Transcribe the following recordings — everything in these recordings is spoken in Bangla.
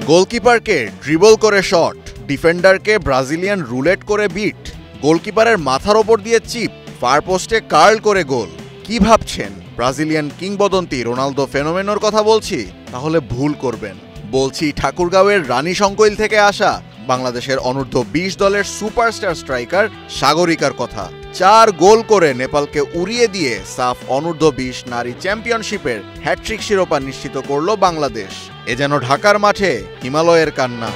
গোলকিপারকে ড্রিবল করে শট, ডিফেন্ডারকে ব্রাজিলিয়ান রুলেট করে বিট, গোলকিপারের মাথার ওপর দিয়ে চিপ, ফার পোস্টে কার্ল করে গোল। কি ভাবছেন ব্রাজিলিয়ান কিংবদন্তি রোনালদো ফেনোমেনোর কথা বলছি? তাহলে ভুল করবেন। বলছি ঠাকুরগাঁওয়ের রানী শঙ্কৈল থেকে আসা বাংলাদেশের অনূর্ধ্ব 20 দলের সুপারস্টার স্ট্রাইকার সাগরিকার কথা। 4 গোল করে নেপালকে উড়িয়ে দিয়ে সাফ অনূর্ধ্ব 20 নারী চ্যাম্পিয়নশিপের হ্যাট্রিক শিরোপা নিশ্চিত করল বাংলাদেশ। এ যেন ঢাকার মাঠে হিমালয়ের কান্না।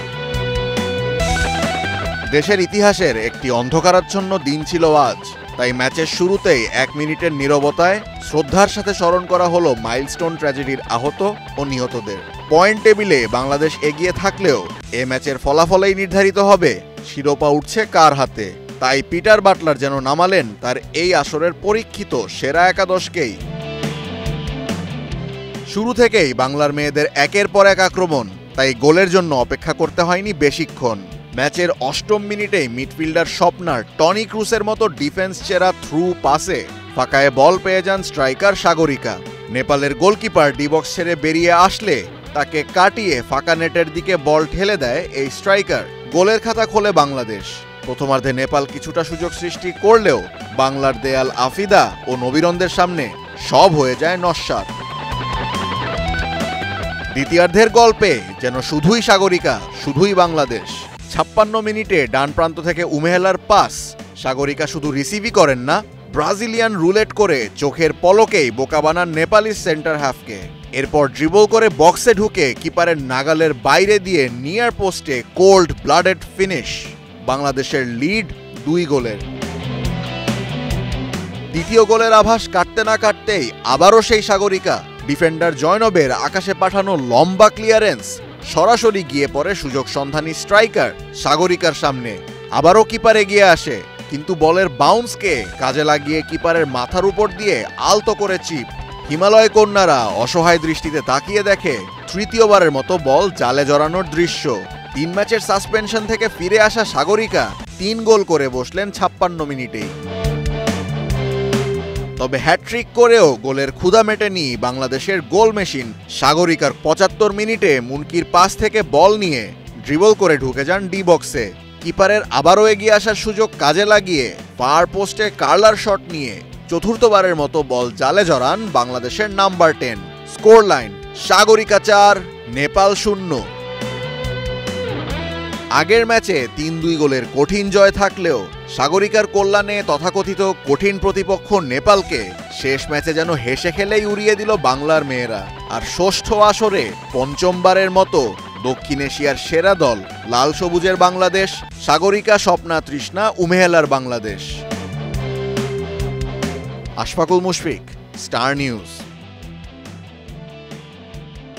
দেশের ইতিহাসের একটি অন্ধকারাচ্ছন্ন দিন ছিল আজ। তাই ম্যাচের শুরুতেই 1 মিনিটের নীরবতায় শ্রদ্ধার সাথে স্মরণ করা হলো মাইলস্টোন ট্র্যাজেডির আহত ও নিহতদের। পয়েন্ট টেবিলে বাংলাদেশ এগিয়ে থাকলেও এ ম্যাচের ফলাফলেই নির্ধারিত হবে শিরোপা উঠছে কার হাতে। তাই পিটার বাটলার যেন নামালেন তার এই আসরের পরীক্ষিত সেরা একাদশকেই। শুরু থেকেই বাংলার মেয়েদের একের পর এক আক্রমণ, তাই গোলের জন্য অপেক্ষা করতে হয়নি বেশিক্ষণ। ম্যাচের 8ম মিনিটেই মিডফিল্ডার স্বপ্নার টনি ক্রুসের মতো ডিফেন্স চেরা থ্রু পাসে ফাঁকায় বল পেয়ে যান স্ট্রাইকার সাগরিকা। নেপালের গোলকিপার ডিবক্স ছেড়ে বেরিয়ে আসলে তাকে কাটিয়ে ফাঁকা নেটের দিকে বল ঠেলে দেয় এই স্ট্রাইকার। গোলের খাতা খোলে বাংলাদেশ। প্রথমার্ধে নেপাল কিছুটা সুযোগ সৃষ্টি করলেও বাংলার দেয়াল আফিদা ও নবীরনদের সামনে সব হয়ে যায় নস্যাৎ। দ্বিতীয়ার্ধের গল্পে যেন শুধুই সাগরিকা, শুধুই বাংলাদেশ। 56 মিনিটে ডান প্রান্ত থেকে উমেহেলার পাস সাগরিকা শুধু রিসিভই করেন না, ব্রাজিলিয়ান রুলেট করে চোখের পলকেই বোকা বানান নেপালি সেন্টার হাফকে। এরপর ড্রিবল করে বক্সে ঢুকে কিপারের নাগালের বাইরে দিয়ে নিয়ার পোস্টে কোল্ড ব্লাডেড ফিনিশ। বাংলাদেশের লিড 2 গোলের। দ্বিতীয় গোলের আভাস কাটতে না কাটতেই আবারও সেই সাগরিকা। ডিফেন্ডার জয়নবের আকাশে পাঠানো লম্বা ক্লিয়ারেন্স সরাসরি গিয়ে পড়ে সুযোগ সন্ধানী স্ট্রাইকার সাগরিকার সামনে। আবারও কিপার এগিয়ে আসে, কিন্তু বলের বাউন্সকে কাজে লাগিয়ে কিপারের মাথার উপর দিয়ে আলতো করে চিপ। হিমালয় কন্যারা অসহায় দৃষ্টিতে তাকিয়ে দেখে তৃতীয়বারের মতো বল জালে জড়ানোর দৃশ্য। 3 ম্যাচের সাসপেনশন থেকে ফিরে আসা সাগরিকা 3 গোল করে বসলেন 56 মিনিটেই। তবে হ্যাট্রিক করেও গোলের ক্ষুধা মেটেনি বাংলাদেশের গোল মেশিন সাগরিকার। 75 মিনিটে মুনকির পাস থেকে বল নিয়ে ড্রিবল করে ঢুকে যান ডি বক্সে। কিপারের আবারও এগিয়ে আসার সুযোগ কাজে লাগিয়ে ফার পোস্টে কার্লার শট নিয়ে চতুর্থবারের মতো বল জালে জড়ান বাংলাদেশের number 10। Score line Sagarika 4, Nepal 0। আগের ম্যাচে 3-2 গোলের কঠিন জয় থাকলেও সাগরিকার কল্যাণে তথাকথিত কঠিন প্রতিপক্ষ নেপালকে শেষ ম্যাচে যেন হেসে খেলেই উড়িয়ে দিল বাংলার মেয়েরা। আর ষষ্ঠ আসরে 5মবারের মতো দক্ষিণ এশিয়ার সেরা দল লাল সবুজের বাংলাদেশ, সাগরিকা, স্বপ্না, তৃষ্ণা, উমেহেলার বাংলাদেশ। Ashfakul Mushfiq, star news.